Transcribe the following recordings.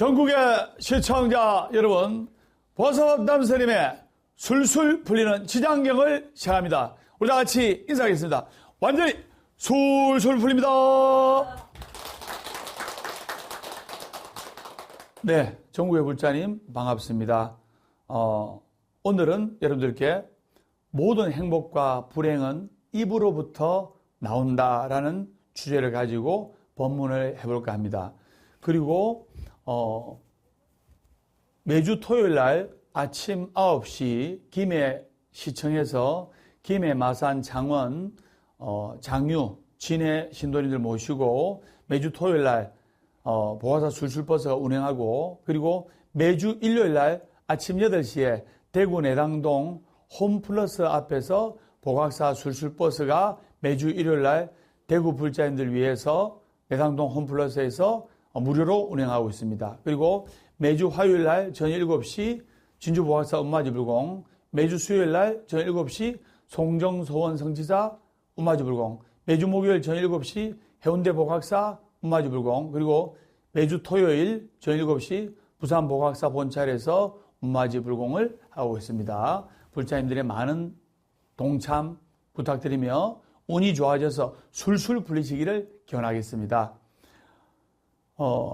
전국의 시청자 여러분, 보석담스님의 술술 풀리는 지장경을 시작합니다. 우리 다 같이 인사하겠습니다. 완전히 술술 풀립니다. 네, 전국의 불자님 반갑습니다. 오늘은 여러분들께 모든 행복과 불행은 입으로부터 나온다라는 주제를 가지고 법문을 해볼까 합니다. 그리고 매주 토요일 날 아침 9시 김해시청에서 김해, 마산, 창원, 장유, 진해 신도님들 모시고 매주 토요일 날 보화사 술술버스가 운행하고, 그리고 매주 일요일 날 아침 8시에 대구 내당동 홈플러스 앞에서 보각사 술술버스가 매주 일요일 날 대구 불자인들 위해서 내당동 홈플러스에서 무료로 운행하고 있습니다. 그리고 매주 화요일 날 저녁 7시 진주 보각사 음마지 불공, 매주 수요일 날 저녁 7시 송정 소원 성지사 음마지 불공, 매주 목요일 저녁 7시 해운대 보각사 음마지 불공, 그리고 매주 토요일 저녁 7시 부산 보각사 본찰에서 음마지 불공을 하고 있습니다. 불자님들의 많은 동참 부탁드리며 운이 좋아져서 술술 풀리시기를 기원하겠습니다.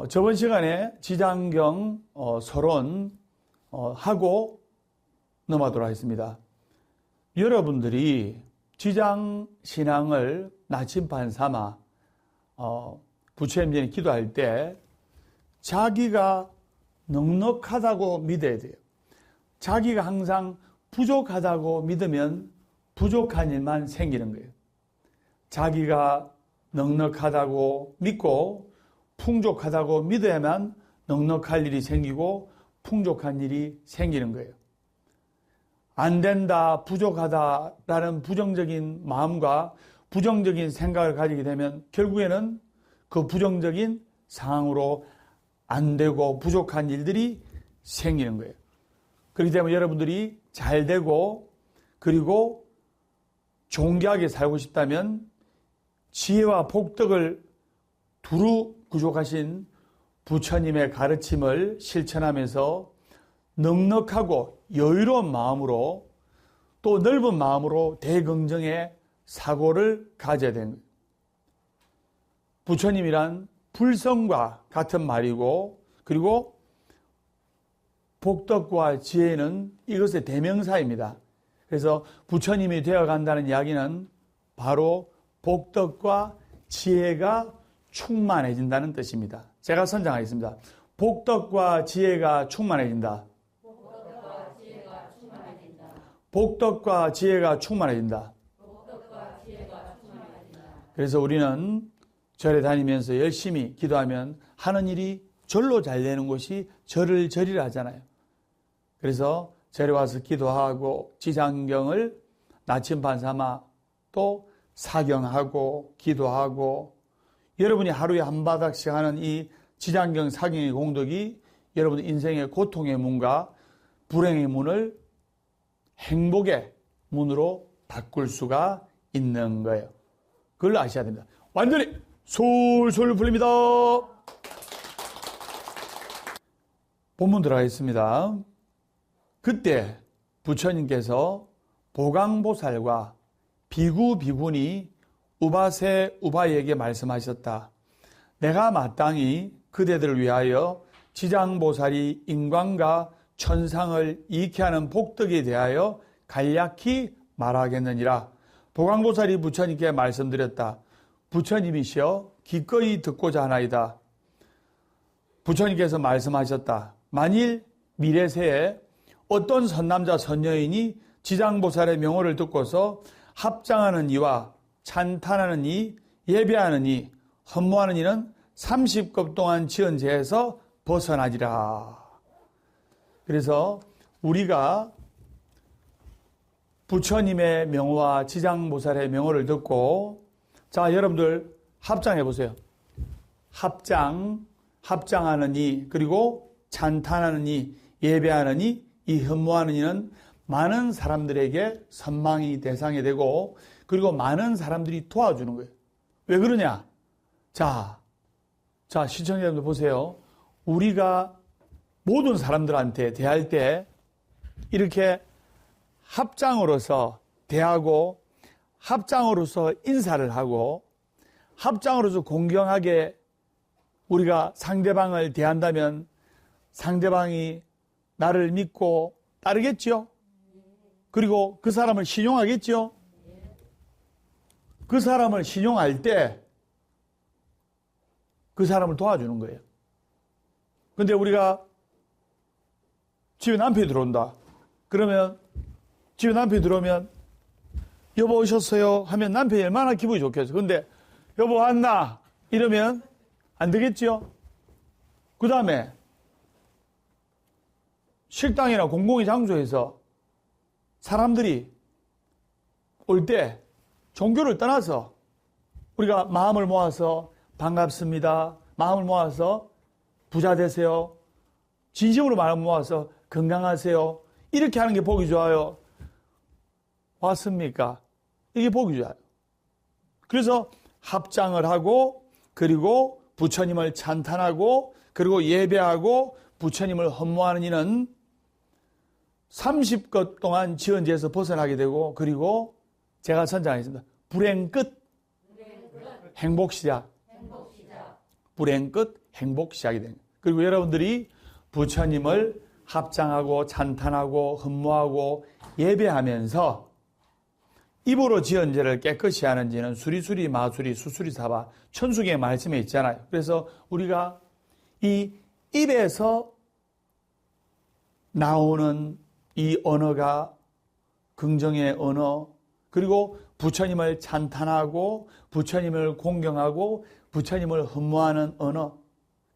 저번 시간에 지장경 서론 하고 넘어가도록 하겠습니다. 여러분들이 지장신앙을 나침반 삼아 부처님 전에 기도할 때 자기가 넉넉하다고 믿어야 돼요. 자기가 항상 부족하다고 믿으면 부족한 일만 생기는 거예요. 자기가 넉넉하다고 믿고 풍족하다고 믿어야만 넉넉할 일이 생기고 풍족한 일이 생기는 거예요. 안 된다, 부족하다라는 부정적인 마음과 부정적인 생각을 가지게 되면 결국에는 그 부정적인 상황으로 안 되고 부족한 일들이 생기는 거예요. 그렇기 때문에 여러분들이 잘 되고 그리고 존귀하게 살고 싶다면 지혜와 복덕을 두루 구족하신 부처님의 가르침을 실천하면서 넉넉하고 여유로운 마음으로 또 넓은 마음으로 대긍정의 사고를 가져야 되는 거예요. 부처님이란 불성과 같은 말이고, 그리고 복덕과 지혜는 이것의 대명사입니다. 그래서 부처님이 되어간다는 이야기는 바로 복덕과 지혜가 충만해진다는 뜻입니다. 제가 선정하겠습니다. 복덕과 지혜가 충만해진다. 복덕과 지혜가 충만해진다. 복덕과 지혜가 충만해진다. 복덕과 지혜가 충만해진다. 그래서 우리는 절에 다니면서 열심히 기도하면 하는 일이 절로 잘 되는 곳이 절을 절이라 하잖아요. 그래서 절에 와서 기도하고 지장경을 나침반 삼아 또 사경하고 기도하고, 여러분이 하루에 한 바닥씩 하는 이 지장경 사경의 공덕이 여러분 인생의 고통의 문과 불행의 문을 행복의 문으로 바꿀 수가 있는 거예요. 그걸 아셔야 됩니다. 완전히 솔솔 풀립니다. 본문 들어가겠습니다. 그때 부처님께서 보강보살과 비구비군이 우바세 우바에게 말씀하셨다. 내가 마땅히 그대들을 위하여 지장보살이 인간과 천상을 이익케 하는 복덕에 대하여 간략히 말하겠느니라. 보강보살이 부처님께 말씀드렸다. 부처님이시여 기꺼이 듣고자 하나이다. 부처님께서 말씀하셨다. 만일 미래세에 어떤 선남자 선여인이 지장보살의 명호를 듣고서 합장하는 이와 찬탄하는 이, 예배하는 이, 헌무하는 이는 30급 동안 지은 죄에서 벗어나지라. 그래서 우리가 부처님의 명호와 지장보살의 명호를 듣고, 자, 여러분들 합장해 보세요. 합장하는 이, 그리고 찬탄하는 이, 예배하는 이, 이 헌무하는 이는 많은 사람들에게 선망이 대상이 되고, 그리고 많은 사람들이 도와주는 거예요. 왜 그러냐? 자, 시청자 여러분들 보세요. 우리가 모든 사람들한테 대할 때 이렇게 합장으로서 대하고 합장으로서 인사를 하고 합장으로서 공경하게 우리가 상대방을 대한다면 상대방이 나를 믿고 따르겠죠? 그리고 그 사람을 신용하겠죠? 그 사람을 신용할 때 그 사람을 도와주는 거예요. 근데 우리가 집에 남편이 들어온다. 그러면 집에 남편이 들어오면 여보 오셨어요 하면 남편이 얼마나 기분이 좋겠어. 근데 여보 왔나? 이러면 안 되겠죠? 그 다음에 식당이나 공공의 장소에서 사람들이 올 때 종교를 떠나서 우리가 마음을 모아서 반갑습니다. 마음을 모아서 부자 되세요. 진심으로 마음을 모아서 건강하세요. 이렇게 하는 게 보기 좋아요. 왔습니까? 이게 보기 좋아요. 그래서 합장을 하고 그리고 부처님을 찬탄하고 그리고 예배하고 부처님을 헌모하는 이는 30것 동안 지은죄에서 벗어나게 되고 그리고 제가 선장했습니다. 불행 끝, 행복 시작. 불행 끝, 행복 시작이 됩니다. 그리고 여러분들이 부처님을 합장하고 찬탄하고 헌모하고 예배하면서 입으로 지은 죄를 깨끗이 하는지는 수리수리 마수리 수수리 사바 천수계의 말씀에 있잖아요. 그래서 우리가 이 입에서 나오는 이 언어가 긍정의 언어 그리고 부처님을 찬탄하고 부처님을 공경하고 부처님을 헌모하는 언어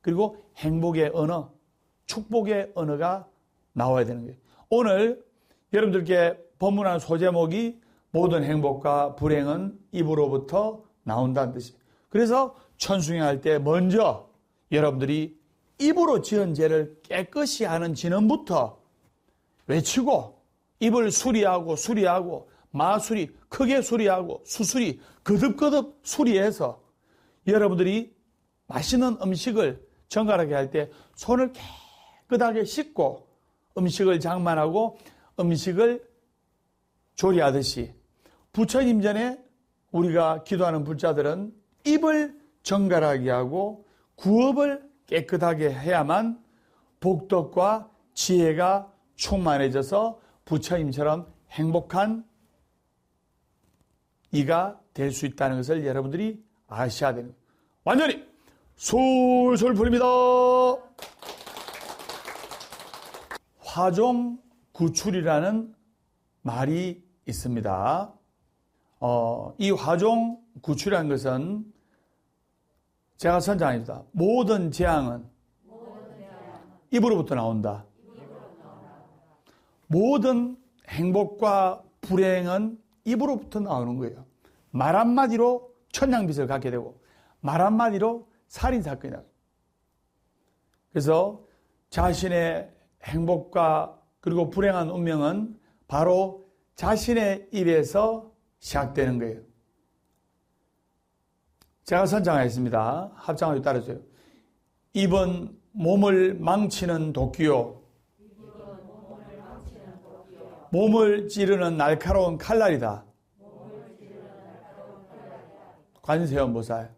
그리고 행복의 언어 축복의 언어가 나와야 되는 거예요. 오늘 여러분들께 법문한 소제목이 모든 행복과 불행은 입으로부터 나온다는 뜻이에요. 그래서 천숭행할 때 먼저 여러분들이 입으로 지은 죄를 깨끗이 하는 진언부터 외치고 입을 수리하고 마수리 크게 수리하고 수수리 거듭거듭 수리해서 여러분들이 맛있는 음식을 정갈하게 할 때 손을 깨끗하게 씻고 음식을 장만하고 음식을 조리하듯이 부처님 전에 우리가 기도하는 불자들은 입을 정갈하게 하고 구업을 깨끗하게 해야만 복덕과 지혜가 충만해져서 부처님처럼 행복한 이가 될 수 있다는 것을 여러분들이 아셔야 됩니다. 완전히 솔솔 부립니다. 화종구출이라는 말이 있습니다. 이 화종구출이라는 것은 제가 선장입니다. 모든 재앙은 입으로부터 나온다. 모든 행복과 불행은 입으로부터 나오는 거예요. 말 한마디로 천냥빚을 갖게 되고 말 한마디로 살인사건이 나요. 그래서 자신의 행복과 그리고 불행한 운명은 바로 자신의 입에서 시작되는 거예요. 제가 선창하였습니다. 합창을 따라줘요. 입은 몸을 망치는 도끼요. 몸을 찌르는 날카로운 칼날이다. 관세음보살.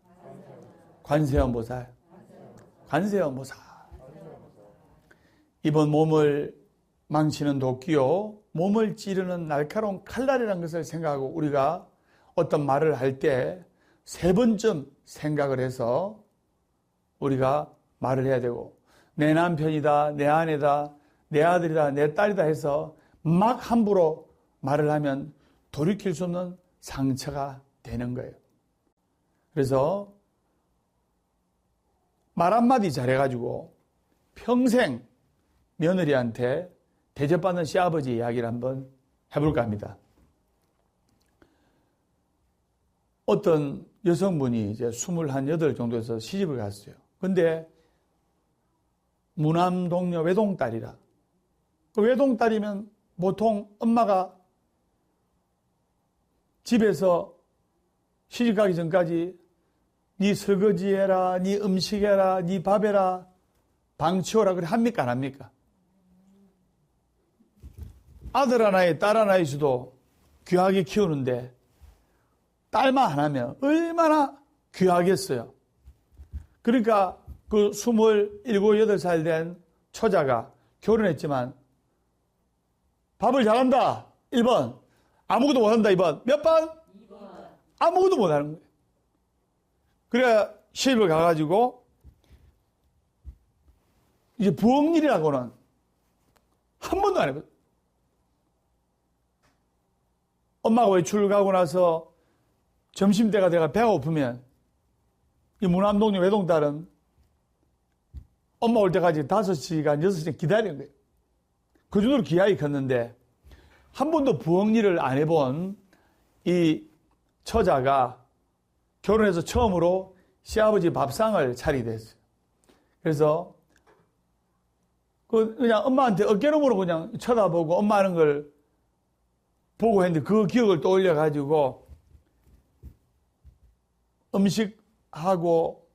입은 몸을 망치는 도끼요. 몸을 찌르는 날카로운 칼날이라는 것을 생각하고 우리가 어떤 말을 할 때 3번쯤 생각을 해서 우리가 말을 해야 되고 내 남편이다, 내 아내다, 내 아들이다, 내 딸이다 해서 막 함부로 말을 하면 돌이킬 수 없는 상처가 되는 거예요. 그래서 말 한마디 잘해가지고 평생 며느리한테 대접받는 시아버지 이야기를 한번 해볼까 합니다. 어떤 여성분이 이제 28 정도에서 시집을 갔어요. 근데 무남 동료 외동딸이라. 외동딸이면 보통 엄마가 집에서 시집가기 전까지 네 설거지해라, 네 음식해라, 네 밥해라 방치호라 그래 합니까 안 합니까? 아들 하나에 딸 하나 있어도 귀하게 키우는데 딸만 하나면 얼마나 귀하겠어요. 그러니까 그 27, 8살 된 처자가 결혼했지만 밥을 잘한다. 1번. 아무것도 못한다. 2번. 몇 번? 2번. 아무것도 못하는 거예요. 그래 시집을 가가지고 이제 부엌일이라고는 한 번도 안 해봤어요. 엄마가 외출 가고 나서 점심때가 돼가 배가 고프면 이 무남동네 외동딸은 엄마 올 때까지 5시간, 6시간 기다리는 거예요. 그 정도로 기하게 컸는데 한 번도 부엌일을 안 해본 이 처자가 결혼해서 처음으로 시아버지 밥상을 차리게 됐어요. 그래서 그냥 엄마한테 어깨너머로 그냥 쳐다보고 엄마 하는 걸 보고 했는데 그 기억을 떠올려가지고 음식하고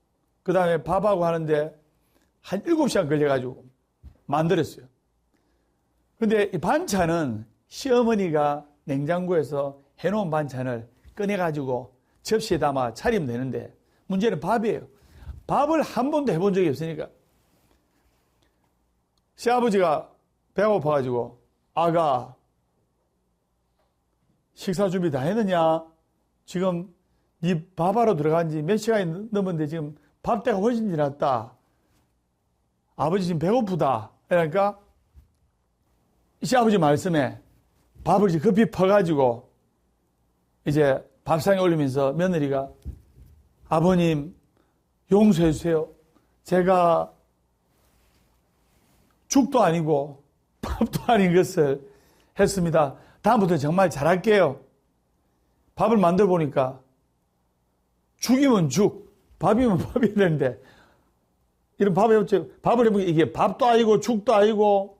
그 다음에 밥하고 하는데 한 7시간 걸려가지고 만들었어요. 근데 이 반찬은 시어머니가 냉장고에서 해놓은 반찬을 꺼내가지고 접시에 담아 차리면 되는데 문제는 밥이에요. 밥을 한 번도 해본 적이 없으니까 시아버지가 배가 고파가지고 아가 식사 준비 다 했느냐? 지금 네 밥하러 들어간 지 몇 시간이 넘었는데 지금 밥때가 훨씬 지났다. 아버지 지금 배고프다. 그러니까 시아버지 말씀에 밥을 이제 급히 퍼가지고 이제 밥상에 올리면서 며느리가 아버님 용서해 주세요. 제가 죽도 아니고 밥도 아닌 것을 했습니다. 다음부터 정말 잘할게요. 밥을 만들어 보니까 죽이면 죽, 밥이면 밥이 되는데 이런 밥을 해보니까 이게 밥도 아니고 죽도 아니고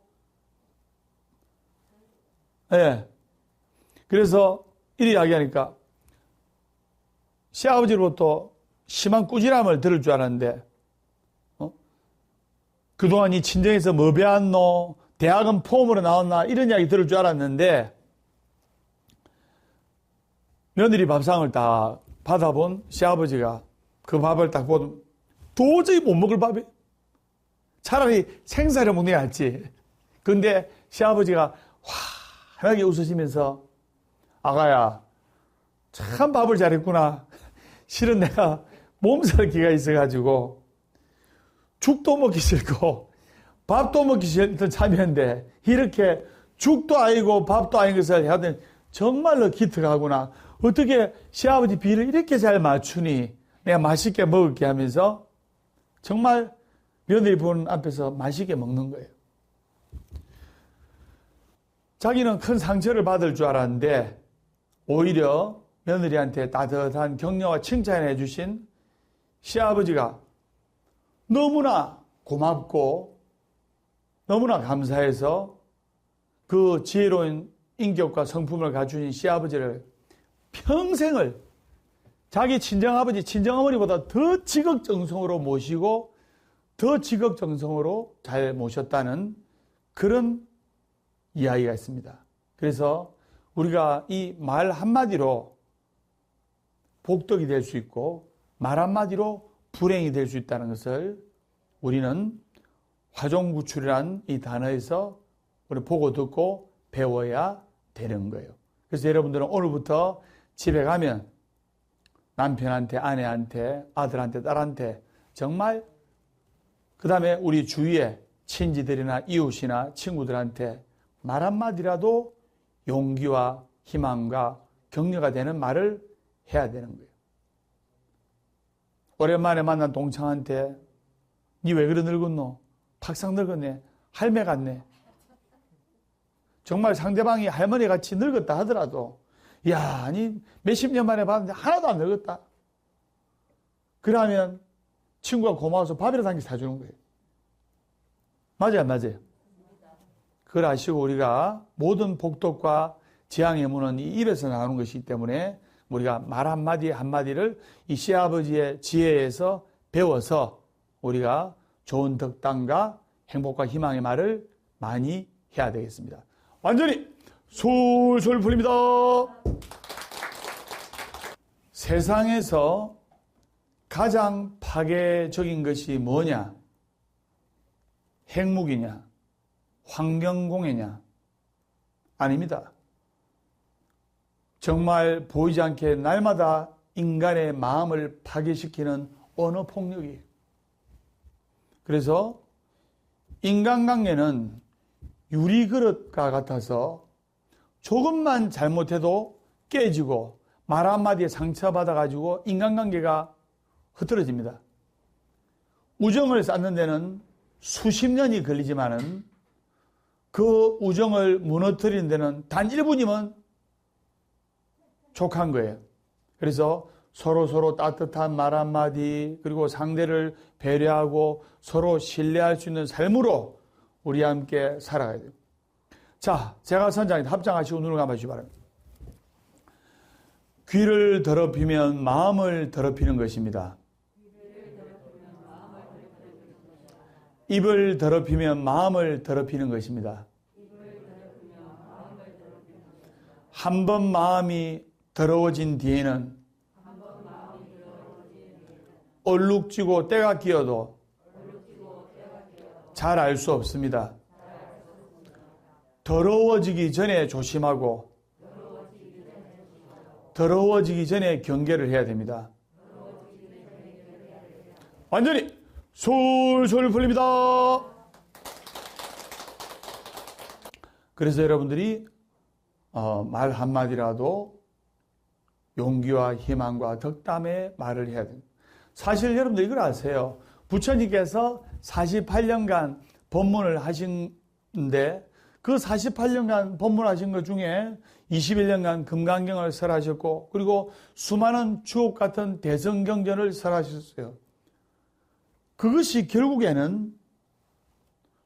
예. 그래서 이리 이야기하니까 시아버지로부터 심한 꾸지람을 들을 줄 알았는데 그동안 이 친정에서 뭐 배웠노? 대학은 폼으로 나왔나? 이런 이야기 들을 줄 알았는데 며느리 밥상을 다 받아본 시아버지가 그 밥을 딱 보면 도저히 못 먹을 밥이 차라리 생사를 먹는 게 낫지. 근데 시아버지가 환하게 웃으시면서 아가야 참 밥을 잘했구나. 실은 내가 몸살기가 있어가지고 죽도 먹기 싫고 밥도 먹기 싫던 참이었는데 이렇게 죽도 아니고 밥도 아닌 것을 해야 되는 정말로 기특하구나. 어떻게 시아버지 비를 이렇게 잘 맞추니 내가 맛있게 먹을게 하면서 정말 며느리 분 앞에서 맛있게 먹는 거예요. 자기는 큰 상처를 받을 줄 알았는데 오히려 며느리한테 따뜻한 격려와 칭찬해 주신 시아버지가 너무나 고맙고 너무나 감사해서 그 지혜로운 인격과 성품을 갖춘 시아버지를 평생을 자기 친정아버지, 친정어머니보다 더 지극정성으로 모시고 더 지극정성으로 잘 모셨다는 그런 이야기가 있습니다. 그래서 우리가 이 말 한마디로 복덕이 될 수 있고 말 한마디로 불행이 될 수 있다는 것을 우리는 화종구출이라는 이 단어에서 우리 보고 듣고 배워야 되는 거예요. 그래서 여러분들은 오늘부터 집에 가면 남편한테, 아내한테, 아들한테, 딸한테 정말 그 다음에 우리 주위에 친지들이나 이웃이나 친구들한테 말 한마디라도 용기와 희망과 격려가 되는 말을 해야 되는 거예요. 오랜만에 만난 동창한테 니 왜 그래 늙었노? 팍상 늙었네. 할매 같네. 정말 상대방이 할머니 같이 늙었다 하더라도 야, 아니 몇십 년 만에 봤는데 하나도 안 늙었다. 그러면 친구가 고마워서 밥이라도 한 개 사주는 거예요. 맞아요, 안 맞아요? 그걸 아시고 우리가 모든 복덕과 재앙의 문은 이 입에서 나오는 것이기 때문에 우리가 말 한마디 한마디를 이 시아버지의 지혜에서 배워서 우리가 좋은 덕담과 행복과 희망의 말을 많이 해야 되겠습니다. 완전히 솔솔 풀립니다. 세상에서 가장 파괴적인 것이 뭐냐? 핵무기냐? 환경공해냐? 아닙니다. 정말 보이지 않게 날마다 인간의 마음을 파괴시키는 언어폭력이에요. 그래서 인간관계는 유리그릇과 같아서 조금만 잘못해도 깨지고 말 한마디에 상처받아가지고 인간관계가 흐트러집니다. 우정을 쌓는 데는 수십 년이 걸리지만은 그 우정을 무너뜨리는 데는 단 1분이면 족한 거예요. 그래서 서로 따뜻한 말 한마디, 그리고 상대를 배려하고 서로 신뢰할 수 있는 삶으로 우리 함께 살아가야 돼요. 자, 제가 선장님 합장하시고 눈을 감아주시기 바랍니다. 귀를 더럽히면 마음을 더럽히는 것입니다. 입을 더럽히면 마음을 더럽히는 것입니다. 한 번 마음이 더러워진 뒤에는 얼룩지고 때가 끼어도 잘 알 수 없습니다. 더러워지기 전에 조심하고 더러워지기 전에 경계를 해야 됩니다. 완전히 솔솔 풀립니다. 그래서 여러분들이 말 한마디라도 용기와 희망과 덕담의 말을 해야 됩니다. 사실 여러분들 이걸 아세요. 부처님께서 48년간 법문을 하신데 그 48년간 법문하신 것 중에 21년간 금강경을 설하셨고 그리고 수많은 주옥 같은 대성경전을 설하셨어요. 그것이 결국에는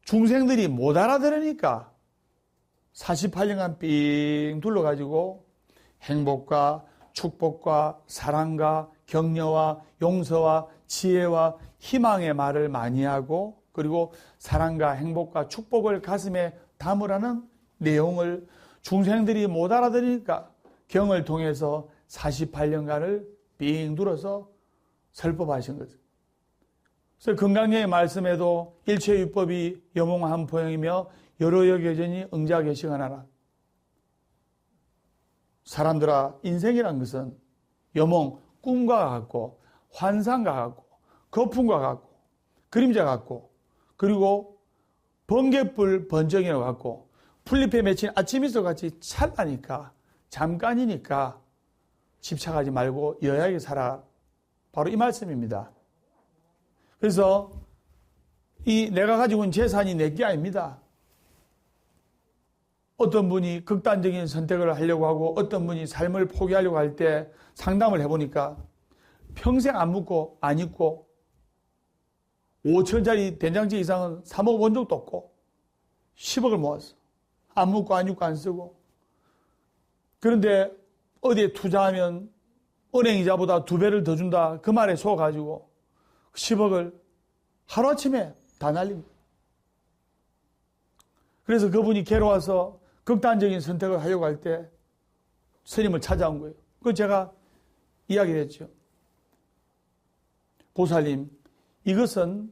중생들이 못 알아들으니까 48년간 삥 둘러가지고 행복과 축복과 사랑과 격려와 용서와 지혜와 희망의 말을 많이 하고 그리고 사랑과 행복과 축복을 가슴에 담으라는 내용을 중생들이 못 알아들으니까 경을 통해서 48년간을 삥 둘러서 설법하신 거죠. 그래서 금강경의 말씀에도 일체유법이 여몽한포영이며 여러 여겨전이 응자개시하나라. 사람들아, 인생이란 것은 여몽, 꿈과 같고 환상과 같고 거품과 같고 그림자 같고 그리고 번개불 번정이와 같고 풀잎에 맺힌 아침이슬 같이 찰나니까 잠깐이니까 집착하지 말고 여야하게 살아. 바로 이 말씀입니다. 그래서 이 내가 가지고 있는 재산이 내게 아닙니다. 어떤 분이 극단적인 선택을 하려고 하고 어떤 분이 삶을 포기하려고 할 때 상담을 해보니까 평생 안 묻고 안 입고 5천짜리 된장찌개 이상은 사 먹어본 적도 없고 10억을 모았어. 안 묻고 안 입고 안 쓰고. 그런데 어디에 투자하면 은행이자보다 2배를 더 준다. 그 말에 속아가지고 10억을 하루아침에 다 날립니다. 그래서 그분이 괴로워서 극단적인 선택을 하려고 할 때 스님을 찾아온 거예요. 그걸 제가 이야기를 했죠. 보살님, 이것은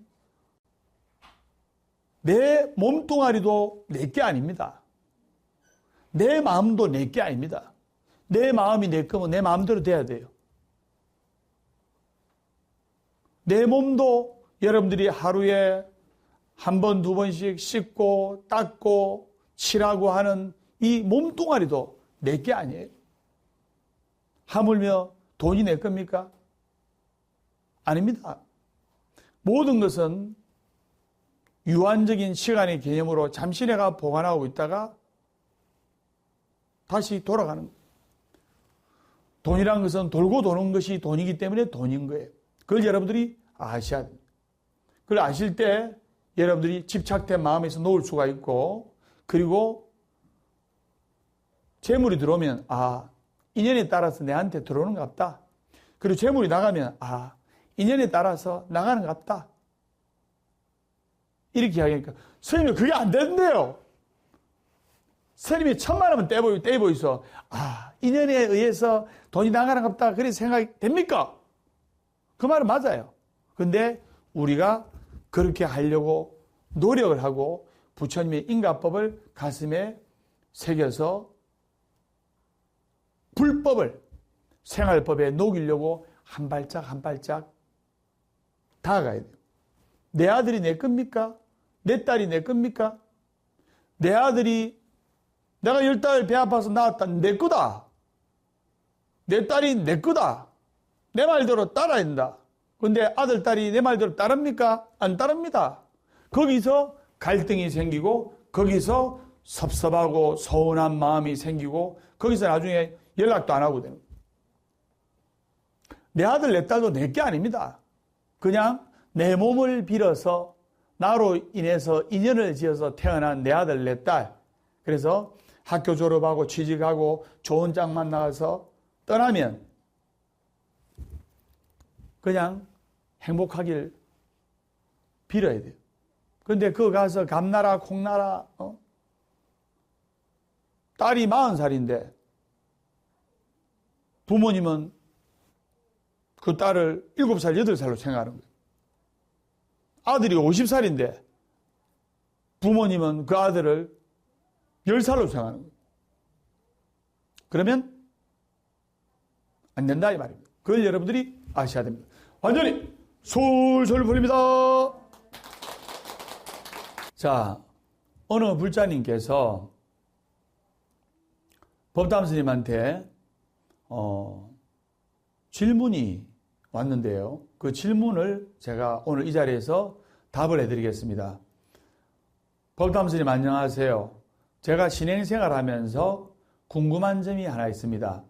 내 몸뚱아리도 내게 아닙니다. 내 마음도 내게 아닙니다. 내 마음이 내 거면 내 마음대로 돼야 돼요. 내 몸도 여러분들이 하루에 한 번, 2번씩 씻고 닦고 칠하고 하는 이 몸뚱아리도 내게 아니에요. 하물며 돈이 내 겁니까? 아닙니다. 모든 것은 유한적인 시간의 개념으로 잠시 내가 보관하고 있다가 다시 돌아가는 거예요. 돈이란 것은 돌고 도는 것이 돈이기 때문에 돈인 거예요. 그걸 여러분들이 아셔야 됩니다. 그걸 아실 때 여러분들이 집착된 마음에서 놓을 수가 있고 그리고 재물이 들어오면 인연에 따라서 내한테 들어오는 것 같다. 그리고 재물이 나가면 인연에 따라서 나가는 것 같다. 이렇게 이야기하니까 스님이 그게 안 된대요. 스님이 1,000만 원은 떼고 있어. 아, 인연에 의해서 돈이 나가는 것다. 그렇게 생각이 됩니까? 그 말은 맞아요. 근데 우리가 그렇게 하려고 노력을 하고 부처님의 인가법을 가슴에 새겨서 불법을 생활법에 녹이려고 한 발짝 한 발짝 다가가야 돼요. 내 아들이 내 겁니까? 내 딸이 내 겁니까? 내 아들이 내가 10달 배 아파서 낳았다. 내 거다. 내 딸이 내 거다. 내 말대로 따라야 된다. 근데 아들, 딸이 내 말대로 따릅니까? 안 따릅니다. 거기서 갈등이 생기고 거기서 섭섭하고 서운한 마음이 생기고 거기서 나중에 연락도 안 하고 되는 거예요. 내 아들, 내 딸도 내 게 아닙니다. 그냥 내 몸을 빌어서 나로 인해서 인연을 지어서 태어난 내 아들, 내 딸. 그래서 학교 졸업하고 취직하고 좋은 짝만 나가서 떠나면 그냥 행복하길 빌어야 돼요. 그런데 그거 가서 감나라 콩나라 딸이 40살인데 부모님은 그 딸을 7살, 8살로 생각하는 거예요. 아들이 50살인데 부모님은 그 아들을 10살로 생각하는 거예요. 그러면 안 된다 이 말입니다. 그걸 여러분들이 아셔야 됩니다. 완전히 솔솔 풀립니다. 자, 어느 불자님께서 법담 스님한테 질문이 왔는데요. 그 질문을 제가 오늘 이 자리에서 답을 해드리겠습니다. 법담 스님 안녕하세요. 제가 신행생활 하면서 궁금한 점이 하나 있습니다.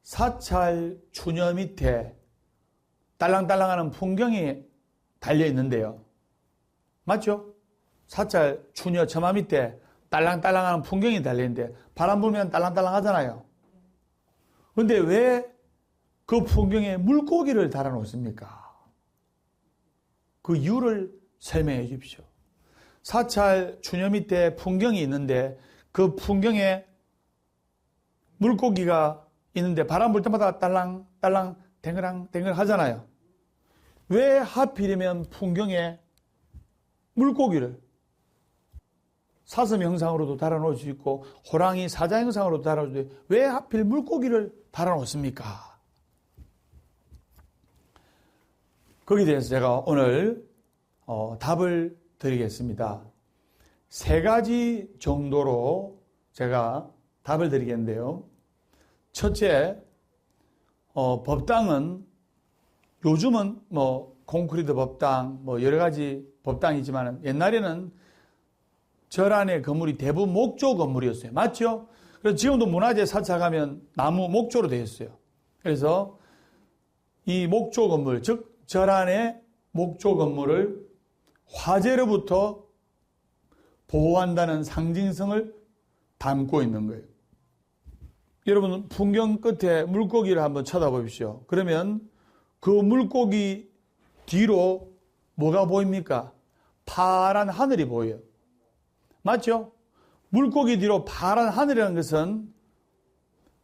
사찰 추녀 밑에 딸랑딸랑하는 풍경이 달려 있는데요. 맞죠? 사찰 추녀 처마 밑에 딸랑딸랑하는 풍경이 달려 있는데 바람 불면 딸랑딸랑 하잖아요. 그런데 왜 그 풍경에 물고기를 달아놓습니까? 그 이유를 설명해 주십시오. 사찰 추녀 밑에 풍경이 있는데 그 풍경에 물고기가 있는데 바람 불 때마다 딸랑딸랑 댕글랑 하잖아요. 왜 하필이면 풍경에 물고기를 사슴 형상으로도 달아놓을 수 있고 호랑이 사자 형상으로도 달아놓을 수 있고 왜 하필 물고기를 달아놓습니까? 거기에 대해서 제가 오늘 답을 드리겠습니다. 3가지 정도로 제가 답을 드리겠는데요. 첫째, 법당은 요즘은 콘크리트 법당, 여러 가지 법당이지만 옛날에는 절 안에 건물이 대부분 목조 건물이었어요. 맞죠? 그래서 지금도 문화재 사찰 가면 나무 목조로 되어 있어요. 그래서 이 목조 건물, 즉 절 안에 목조 건물을 화재로부터 보호한다는 상징성을 담고 있는 거예요. 여러분 풍경 끝에 물고기를 한번 쳐다보십시오. 그러면 그 물고기 뒤로 뭐가 보입니까? 파란 하늘이 보여요. 맞죠? 물고기 뒤로 파란 하늘이라는 것은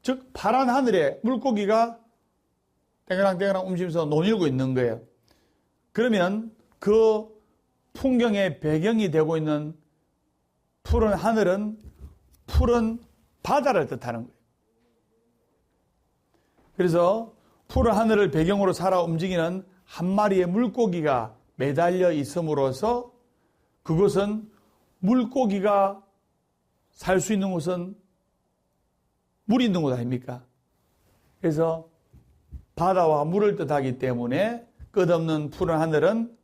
즉 파란 하늘에 물고기가 땡그랑땡그랑 움직이면서 논일고 있는 거예요. 그러면 그 풍경의 배경이 되고 있는 푸른 하늘은 푸른 바다를 뜻하는 거예요. 그래서 푸른 하늘을 배경으로 살아 움직이는 한 마리의 물고기가 매달려 있음으로써 그것은 물고기가 살 수 있는 곳은 물이 있는 곳 아닙니까? 그래서 바다와 물을 뜻하기 때문에 끝없는 푸른 하늘은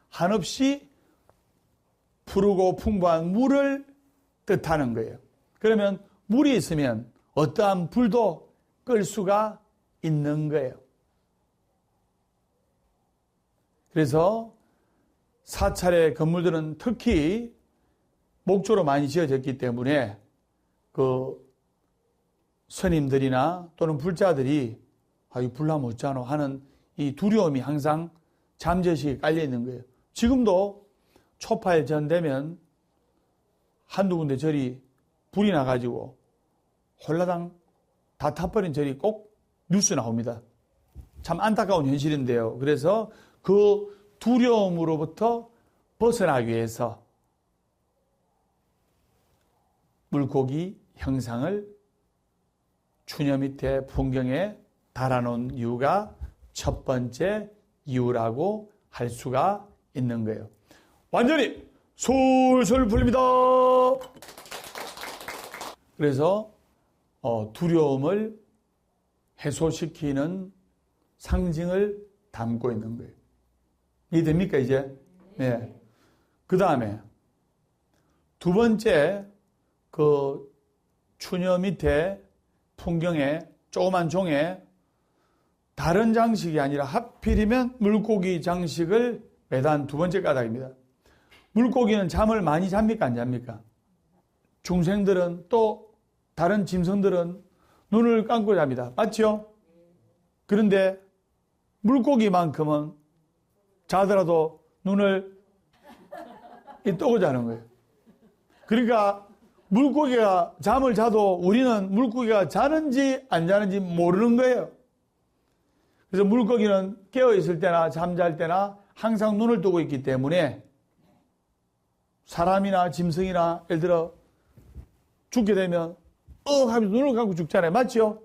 한없이 푸르고 풍부한 물을 뜻하는 거예요. 그러면 물이 있으면 어떠한 불도 끌 수가 있는 거예요. 그래서 사찰의 건물들은 특히 목조로 많이 지어졌기 때문에 그 스님들이나 또는 불자들이 이 불나면 어쩌노 하는 이 두려움이 항상 잠재의식에 깔려 있는 거예요. 지금도 초파에 전되면 한두 군데 절이 불이 나가지고 홀라당 다 타버린 절이 꼭 뉴스 나옵니다. 참 안타까운 현실인데요. 그래서 그 두려움으로부터 벗어나기 위해서 물고기 형상을 추녀 밑에 풍경에 달아놓은 이유가 첫 번째 이유라고 할 수가 있는 거예요. 완전히 솔솔 풀립니다. 그래서 두려움을 해소시키는 상징을 담고 있는 거예요. 이해됩니까, 이제? 네. 그 다음에 두 번째, 그 추녀 밑에 풍경에 조그만 종에 다른 장식이 아니라 하필이면 물고기 장식을 매단 두 번째 까닭입니다. 물고기는 잠을 많이 잡니까, 안 잡니까? 중생들은 또 다른 짐승들은 눈을 감고 잡니다. 맞죠? 그런데 물고기만큼은 자더라도 눈을 뜨고 자는 거예요. 그러니까 물고기가 잠을 자도 우리는 물고기가 자는지 안 자는지 모르는 거예요. 그래서 물고기는 깨어있을 때나 잠잘 때나 항상 눈을 뜨고 있기 때문에 사람이나 짐승이나 예를 들어 죽게 되면 하면서 눈을 감고 죽잖아요. 맞죠?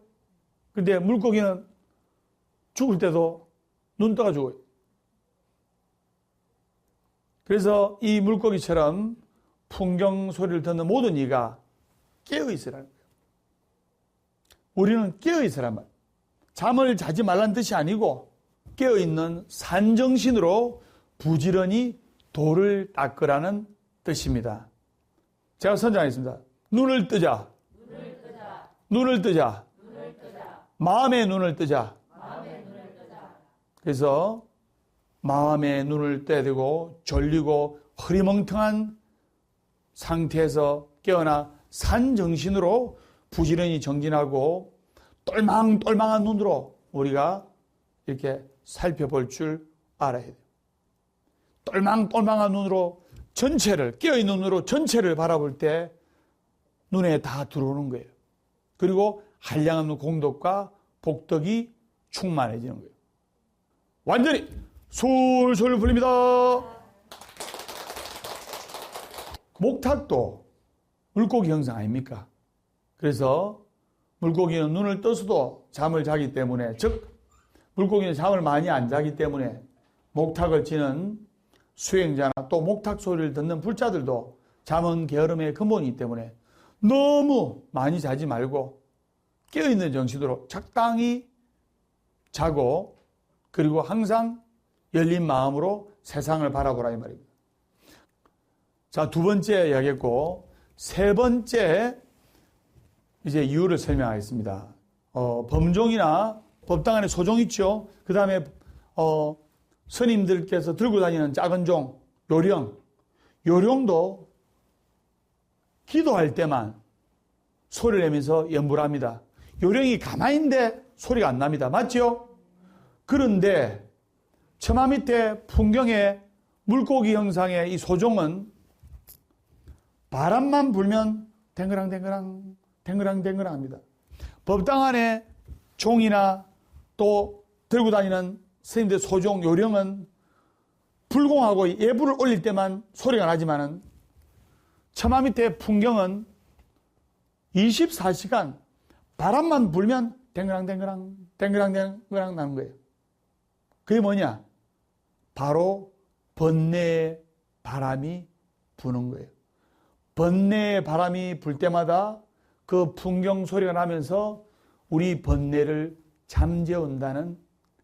근데 물고기는 죽을 때도 눈 떠가 죽어요. 그래서 이 물고기처럼 풍경 소리를 듣는 모든 이가 깨어있으라는 거예요. 우리는 깨어있으란 말. 잠을 자지 말란 뜻이 아니고 깨어있는 산정신으로 부지런히 돌을 닦으라는 뜻입니다. 제가 선정하겠습니다. 눈을 뜨자. 눈을 뜨자. 눈을 뜨자. 눈을 뜨자. 마음의 눈을 뜨자. 마음의 눈을 뜨자. 그래서 마음의 눈을 떠야 되고 졸리고 흐리멍텅한 상태에서 깨어나 산정신으로 부지런히 정진하고 똘망똘망한 눈으로 우리가 이렇게 살펴볼 줄 알아야 돼요. 똘망똘망한 눈으로 전체를, 깨어있는 눈으로 전체를 바라볼 때 눈에 다 들어오는 거예요. 그리고 한량없는 공덕과 복덕이 충만해지는 거예요. 완전히 솔솔 풀립니다. 목탁도 물고기 형상 아닙니까? 그래서 물고기는 눈을 떠서도 잠을 자기 때문에, 즉 물고기는 잠을 많이 안 자기 때문에 목탁을 치는 수행자나 또 목탁 소리를 듣는 불자들도 잠은 게으름의 근본이기 때문에 너무 많이 자지 말고 깨어있는 정신으로 적당히 자고, 그리고 항상 열린 마음으로 세상을 바라보라 이 말입니다. 자, 두 번째 이야기했고, 세 번째 이제 이유를 설명하겠습니다. 범종이나 법당 안에 소종 있죠. 그 다음에 스님들께서 들고 다니는 작은 종, 요령. 요령도 기도할 때만 소리를 내면서 연부를 합니다. 요령이 가만히 있는데 소리가 안 납니다. 맞죠? 그런데 처마 밑에 풍경에 물고기 형상의 이 소종은 바람만 불면 댕그랑댕그랑 댕그랑댕그랑 합니다. 법당 안에 종이나 또 들고 다니는 스님들 소종 요령은 불공하고 예불을 올릴 때만 소리가 나지만은 처마 밑에 풍경은 24시간 바람만 불면 댕그랑댕그랑 댕그랑댕그랑 나는 거예요. 그게 뭐냐? 바로 번뇌의 바람이 부는 거예요. 번뇌의 바람이 불 때마다 그 풍경 소리가 나면서 우리 번뇌를 잠재운다는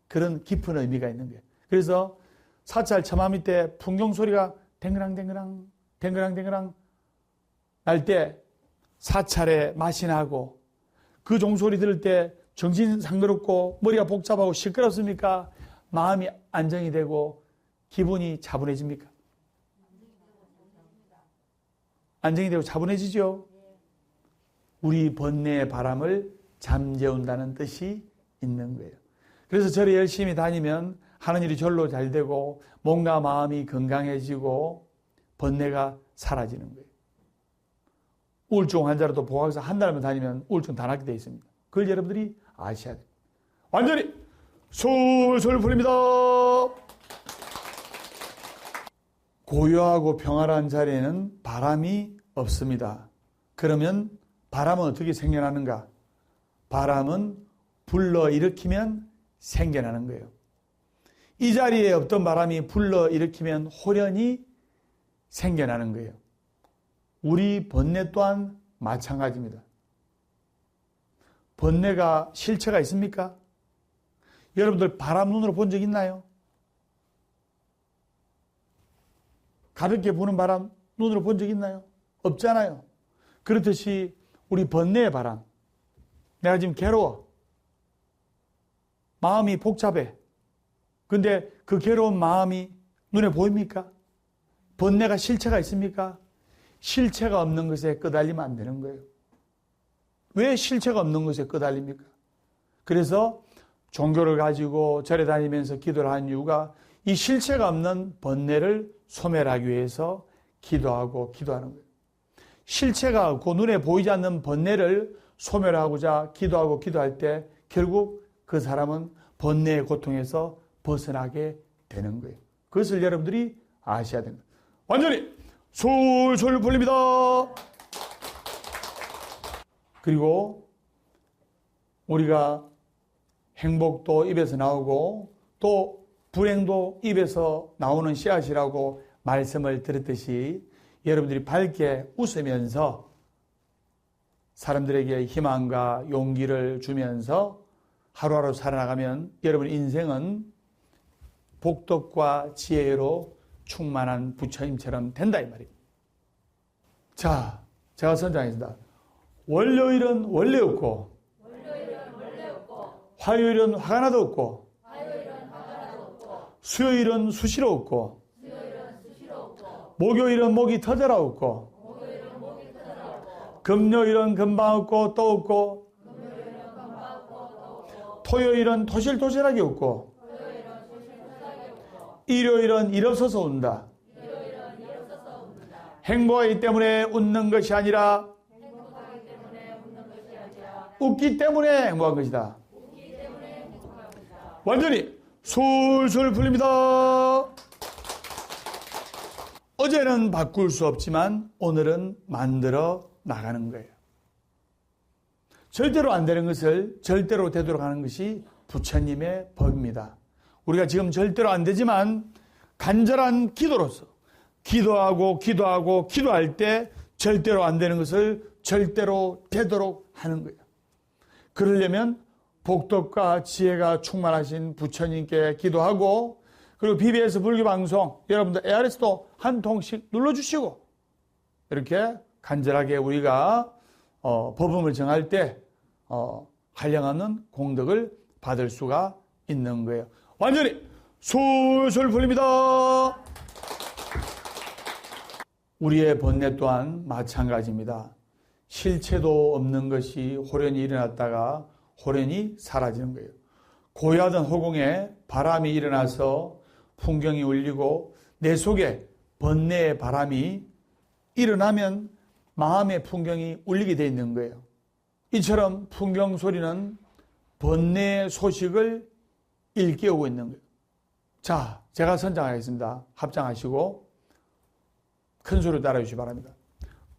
그런 깊은 의미가 있는 거예요. 그래서 사찰 처마 밑에 풍경 소리가 댕그랑댕그랑 댕그랑댕그랑 날 때 사찰에 맛이 나고 그 종소리 들을 때 정신 상그럽고 머리가 복잡하고 시끄럽습니까? 마음이 안정이 되고 기분이 차분해집니까? 안정이 되고 차분해지죠? 우리 번뇌의 바람을 잠재운다는 뜻이 있는 거예요. 그래서 절에 열심히 다니면 하는 일이 절로 잘 되고 몸과 마음이 건강해지고 번뇌가 사라지는 거예요. 우울증 환자라도 보호학사 한 달만 다니면 우울증 다 낫게 되어 있습니다. 그걸 여러분들이 아셔야 돼요. 완전히 솔솔 풀립니다. 고요하고 평화로운 자리에는 바람이 없습니다. 그러면 바람은 어떻게 생겨나는가? 바람은 불러일으키면 생겨나는 거예요. 이 자리에 없던 바람이 불러일으키면 호련이 생겨나는 거예요. 우리 번뇌 또한 마찬가지입니다. 번뇌가 실체가 있습니까? 여러분들 바람 눈으로 본 적 있나요? 가볍게 부는 바람 눈으로 본 적 있나요? 없잖아요. 그렇듯이 우리 번뇌의 바람, 내가 지금 괴로워, 마음이 복잡해. 근데 그 괴로운 마음이 눈에 보입니까? 번뇌가 실체가 있습니까? 실체가 없는 것에 끄달리면 안 되는 거예요. 왜 실체가 없는 것에 끄달립니까? 그래서 종교를 가지고 절에 다니면서 기도를 하는 이유가 이 실체가 없는 번뇌를 소멸하기 위해서 기도하는 거예요. 실체가 없고 눈에 보이지 않는 번뇌를 소멸하고자 기도할 때 결국 그 사람은 번뇌의 고통에서 벗어나게 되는 거예요. 그것을 여러분들이 아셔야 됩니다. 완전히 솔솔 풀립니다. 그리고 우리가 행복도 입에서 나오고 또 불행도 입에서 나오는 씨앗이라고 말씀을 들었듯이 여러분들이 밝게 웃으면서 사람들에게 희망과 용기를 주면서 하루하루 살아나가면 여러분 인생은 복덕과 지혜로 충만한 부처님처럼 된다 이 말이에요. 자, 제가 선장했습니다. 월요일은 원래 없고 화요일은 화가 나도 없고 수요일은 수시로 없고 목요일은 목이 터져라 없고 금요일은 금방 없고 또 없고 토요일은 토실토실하게 없고 일요일은 일 없어서 운다. 행복하기 때문에 웃는 것이 아니라 웃기 때문에 행복한 것이다. 완전히 솔솔 풀립니다. 어제는 바꿀 수 없지만 오늘은 만들어 나가는 거예요. 절대로 안 되는 것을 절대로 되도록 하는 것이 부처님의 법입니다. 우리가 지금 절대로 안 되지만 간절한 기도로서 기도할 때 절대로 안 되는 것을 절대로 되도록 하는 거예요. 그러려면 복덕과 지혜가 충만하신 부처님께 기도하고 그리고 BBS 불교방송 여러분들 ARS도 한 통씩 눌러주시고 이렇게 간절하게 우리가 법음을 정할 때 한량없는 공덕을 받을 수가 있는 거예요. 완전히 솔솔 풀립니다. 우리의 번뇌 또한 마찬가지입니다. 실체도 없는 것이 호련히 일어났다가 호련히 사라지는 거예요. 고요하던 허공에 바람이 일어나서 풍경이 울리고 내 속에 번뇌의 바람이 일어나면 마음의 풍경이 울리게 되어 있는 거예요. 이처럼 풍경 소리는 번뇌의 소식을 일깨우고 있는 거예요. 자, 제가 선장하겠습니다. 합장하시고 큰 소리로 따라해 주시기 바랍니다.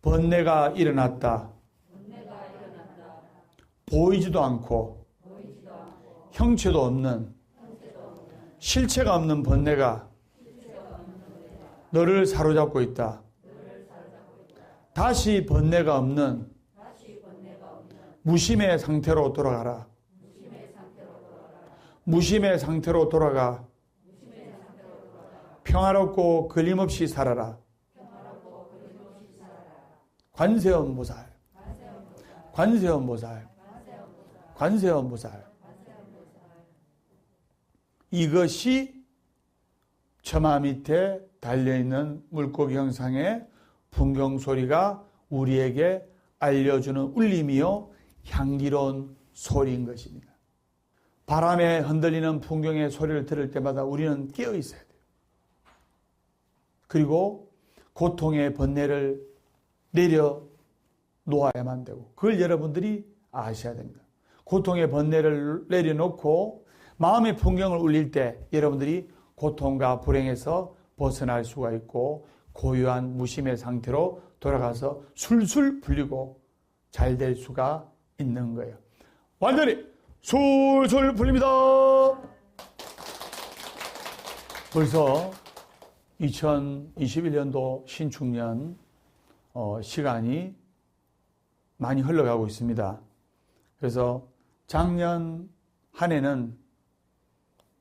번뇌가 일어났다. 보이지도 않고 형체도 없는 실체가 없는 번뇌가 너를 사로잡고 있다. 다시 번뇌가 없는 무심의 상태로 돌아가라. 무심의 상태로 돌아가 평화롭고 걸림없이 살아라. 관세음보살, 관세음보살, 관세음보살. 이것이 처마 밑에 달려있는 물고기 형상의 풍경소리가 우리에게 알려주는 울림이요 향기로운 소리인 것입니다. 바람에 흔들리는 풍경의 소리를 들을 때마다 우리는 깨어 있어야 돼요. 그리고 고통의 번뇌를 내려 놓아야만 되고, 그걸 여러분들이 아셔야 됩니다. 고통의 번뇌를 내려놓고 마음의 풍경을 울릴 때 여러분들이 고통과 불행에서 벗어날 수가 있고 고요한 무심의 상태로 돌아가서 술술 풀리고 잘 될 수가 있는 거예요. 완전히 술술 풀립니다. 벌써 2021년도 신축년 시간이 많이 흘러가고 있습니다. 그래서 작년 한 해는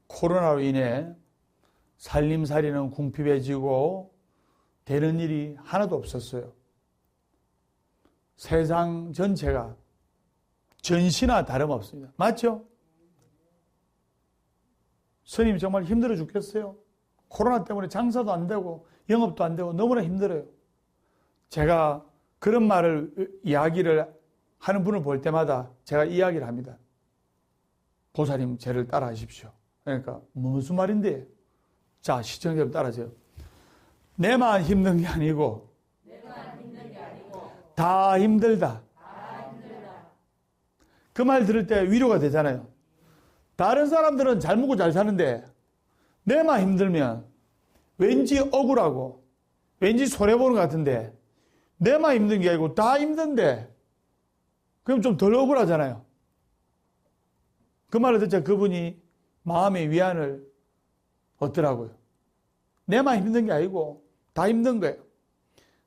코로나로 인해 살림살이는 궁핍해지고 되는 일이 하나도 없었어요. 세상 전체가 전시나 다름없습니다. 맞죠? 스님 정말 힘들어 죽겠어요. 코로나 때문에 장사도 안 되고 영업도 안 되고 너무나 힘들어요. 제가 그런 말을 이야기를 하는 분을 볼 때마다 제가 이야기를 합니다. 보살님 제를 따라 하십시오. 그러니까 무슨 말인데? 자, 시청자 여러분 따라하세요. 내만 힘든 게 아니고 다 힘들다. 그 말 들을 때 위로가 되잖아요. 다른 사람들은 잘 먹고 잘 사는데 내만 힘들면 왠지 억울하고 왠지 손해보는 것 같은데 내만 힘든 게 아니고 다 힘든데 그럼 좀 덜 억울하잖아요. 그 말을 듣자 그분이 마음의 위안을 얻더라고요. 내만 힘든 게 아니고 다 힘든 거예요.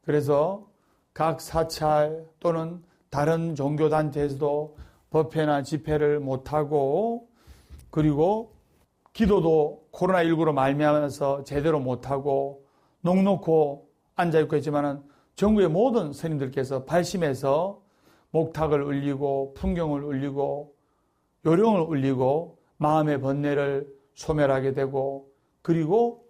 그래서 각 사찰 또는 다른 종교단체에서도 법회나 집회를 못하고 그리고 기도도 코로나19로 말미암아서 제대로 못하고 넋놓고 앉아있고 했지만은 전국의 모든 스님들께서 발심해서 목탁을 울리고 풍경을 울리고 요령을 울리고 마음의 번뇌를 소멸하게 되고 그리고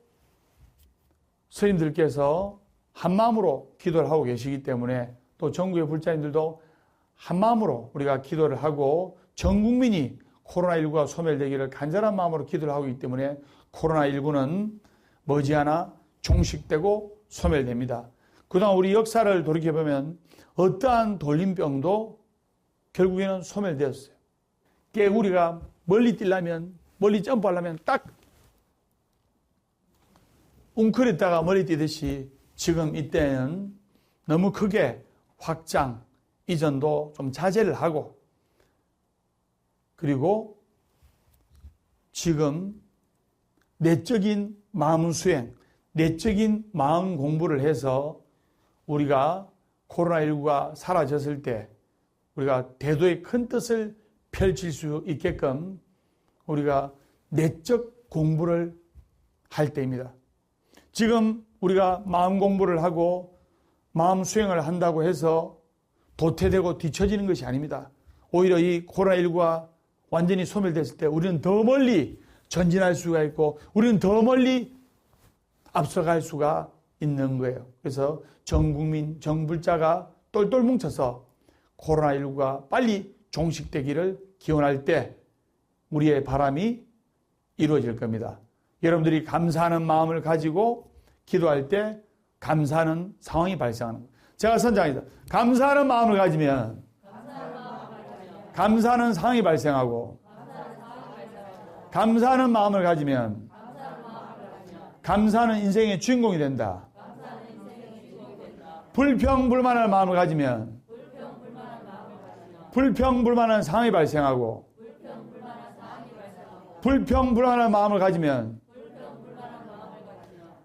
스님들께서 한마음으로 기도를 하고 계시기 때문에 또 전국의 불자님들도 한마음으로 우리가 기도를 하고 전 국민이 코로나19가 소멸되기를 간절한 마음으로 기도를 하고 있기 때문에 코로나19는 머지않아 종식되고 소멸됩니다. 그동안 우리 역사를 돌이켜보면 어떠한 돌림병도 결국에는 소멸되었어요. 깨구리가 멀리 뛰려면 멀리 점프하려면 딱 웅크렸다가 멀리 뛰듯이 지금 이때는 너무 크게 확장, 이전도 좀 자제를 하고 그리고 지금 내적인 마음 수행, 내적인 마음 공부를 해서 우리가 코로나19가 사라졌을 때 우리가 대도의 큰 뜻을 펼칠 수 있게끔 우리가 내적 공부를 할 때입니다. 지금 우리가 마음 공부를 하고 마음 수행을 한다고 해서 도태되고 뒤처지는 것이 아닙니다. 오히려 이 코로나19가 완전히 소멸됐을 때 우리는 더 멀리 전진할 수가 있고 우리는 더 멀리 앞서갈 수가 있는 거예요. 그래서 전 국민, 정불자가 똘똘 뭉쳐서 코로나19가 빨리 종식되기를 기원할 때 우리의 바람이 이루어질 겁니다. 여러분들이 감사하는 마음을 가지고 기도할 때 감사하는 상황이 발생하는 거예요. 제가 선장이다. 감사하는 마음을 가지면 감사하는 상황이 발생하고 감사하는 마음을 가지면 감사하는 인생의 주인공이 된다. 불평불만한 마음을 가지면 불평불만한 상황이 발생하고 불평불만한 마음을 가지면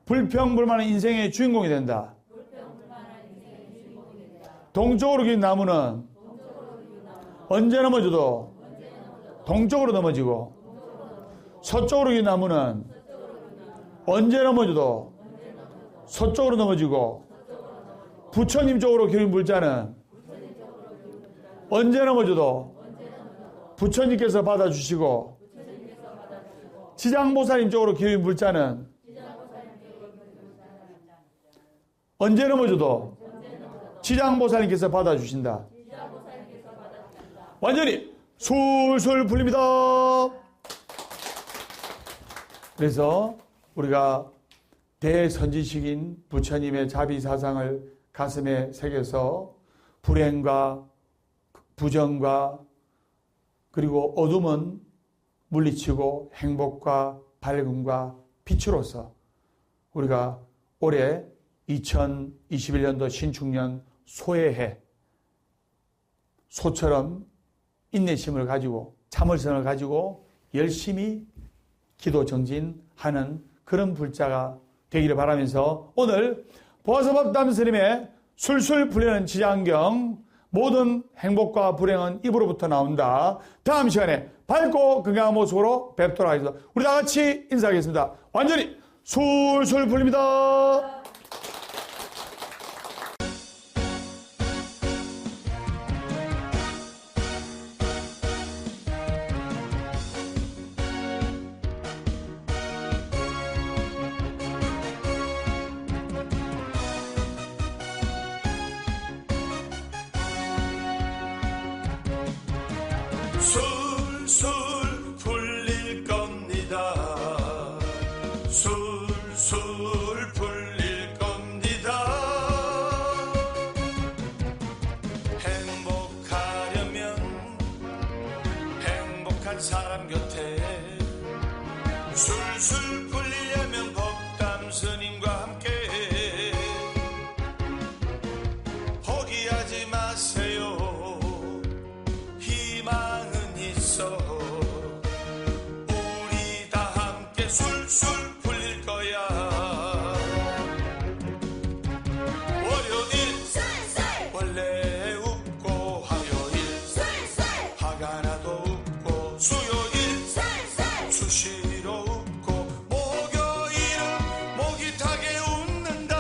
불평불만한 인생의 주인공이 된다. 동쪽으로 기운 나무는 언제 넘어져도 동쪽으로 넘어지고 서쪽으로 기운 나무는 언제 넘어져도 서쪽으로 넘어지고 부처님 쪽으로 기운 불자는 언제 넘어져도 부처님께서 받아주시고 지장보살님 쪽으로 기운 불자는 언제 넘어져도 지장보살님께서 받아주신다. 완전히 술술 풀립니다. 그래서 우리가 대선지식인 부처님의 자비사상을 가슴에 새겨서 불행과 부정과 그리고 어둠은 물리치고 행복과 밝음과 빛으로서 우리가 올해 2021년도 신축년 소해해 소처럼 인내심을 가지고 참을성을 가지고 열심히 기도 정진하는 그런 불자가 되기를 바라면서 오늘 보아서법담 스님의 술술 풀리는 지장경 모든 행복과 불행은 입으로부터 나온다. 다음 시간에 밝고 건강한 모습으로 뵙도록 하겠습니다. 우리 다 같이 인사하겠습니다. 완전히 술술 풀립니다. 술술 풀릴 겁니다. 술술 풀릴 겁니다. 행복하려면 행복한 사람 곁에 술술 풀리려면 법담 스님과 함께 포기하지 마세요. 우리 다 함께 술술 풀릴 거야. 월요일 술술 원래 웃고 화요일 술술 화가 나도 웃고 수요일 술술 수시로 웃고 목요일은 목이 타게 웃는다.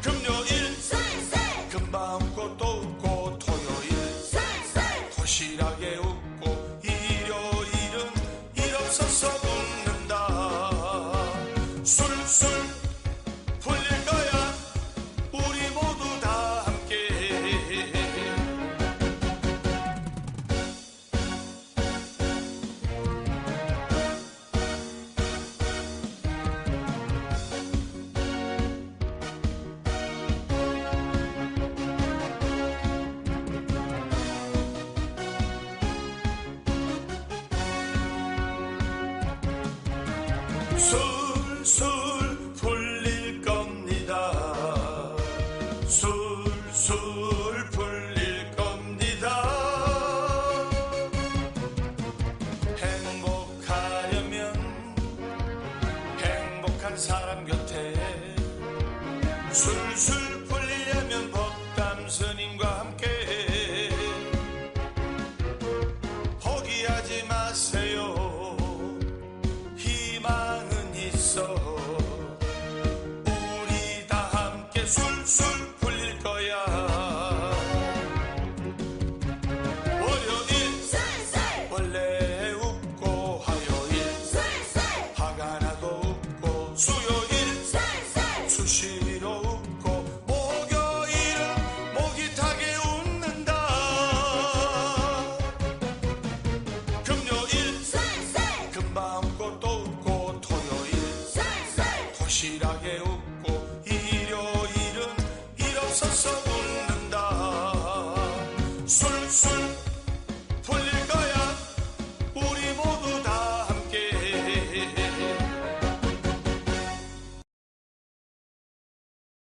금요일 술술 금방 웃고 또 웃고 도실하게 웃고 일요일은 일 없어서 웃는다. 술술 풀릴 거야. 우리 모두 다 함께. 술술 풀릴 겁니다. 술술 풀릴 겁니다. 행복하려면 행복한 사람 곁에 술술 풀리려면 법담 스님과 함께 포기하지 마세요. 우리 다 함께 술술 풀릴 거야. 월요일 술술 원래 웃고 화요일 술술 화가 나도 웃고 수요일 술술 수시로 웃고 목요일은 목이 타게 웃는다. 금요일 술술 금방 웃고 또 웃고 도실하게 웃고 일요일은 일 없어서